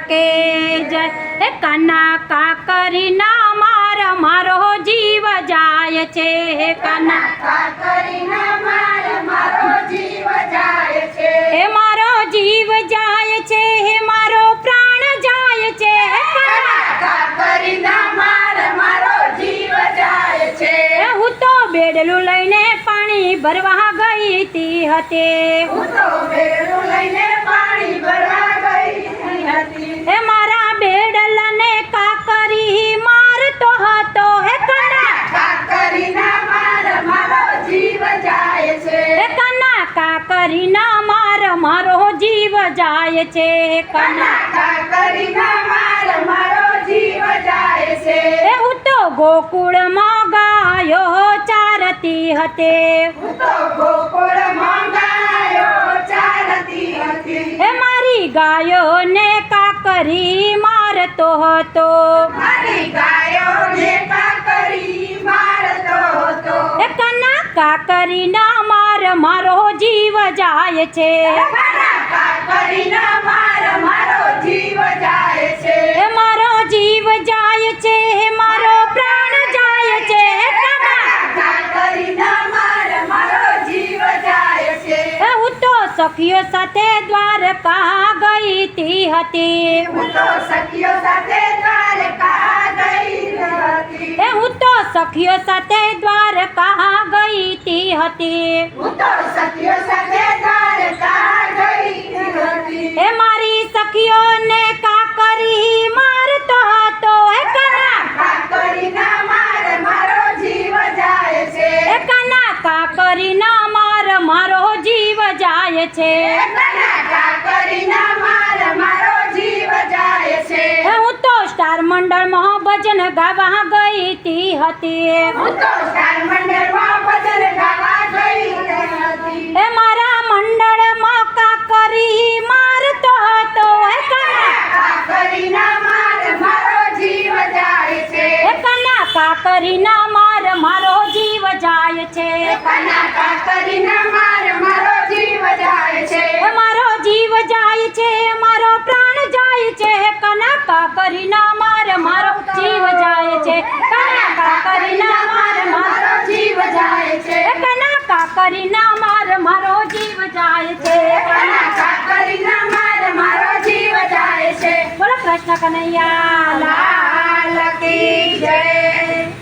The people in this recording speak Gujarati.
કે જય હે કાના કાકરીના મારો જીવ જાય છે હે કાના કાકરીના મારો જીવ જાય છે હે મારો જીવ જાય છે હે મારો પ્રાણ જાય છે હે કાના કાકરીના મારો જીવ જાય છે હું તો બેડલું લઈને પાણી ભરવા ગઈ હતી હું તો બેડલું લઈને પાણી ભરવા ગઈ હતી હે મારા બેડલાને કાકરી મારતો હતો હે કાના કાકરીના મારો જીવ જાય છે હે કાના કાકરીના મારો જીવ જાય છે હે કાના કાકરીના મારો જીવ જાય છે હે હું તો ગોકુળમાં ગાયો ચારતી હતી હું તો ગોકુળમાં ગાયો ચારતી હતી હે મારી ગાયોને કાકરી મારતો હતો મારી ગાયોને કાકરી મારતો હતો હે કાના કાકરીના મારો જીવ જાય છે કાકરીના મારો જીવ જાય છે હે મારો જીવ જાય છે હે મારો પ્રાણ જાય છે હે કાના કાકરીના મારો જીવ જાય છે હે હું તો સખીઓ સાથે દ્વારકા ગઈ હતી હું તો સખીઓ સાથે દ્વારકા ગઈ હતી હે હું તો સખીઓ સાથે દ્વારકા ગઈ હતી હું તો સખીઓ સાથે દ્વારકા ગઈ હતી હે મારી સખીઓને કાકરી મારતો હતો હે કાના કાકરીના મારો જીવ જાય છે હે કાના કાકરીના મારો જીવ જાય છે કાકરીના મારો જીવ જાય છે હે હું તો સ્ટાર મંડળમાં ભજન ગાવા ગઈ હતી હું તો સ્ટાર મંડળમાં ભજન ગાવા ગઈ હતી હે મારા મંડળમાં કાકરી મારતો હતો હે કાના કાકરીના મારો જીવ જાય છે હે કાના કાકરીના મારો જીવ જાય છે કાકરીના મારો જીવ જાય છે હે મારો જીવ જાય છે મારો પ્રાણ જાય છે હે કાના કાકરીના મારો જીવ જાય છે કાના કાકરીના મારો જીવ જાય છે હે કાના કાકરીના મારો જીવ જાય છે કાકરીના મારો જીવ જાય છે બોલો કૃષ્ણ કનૈયા લાલ લાલ કી જય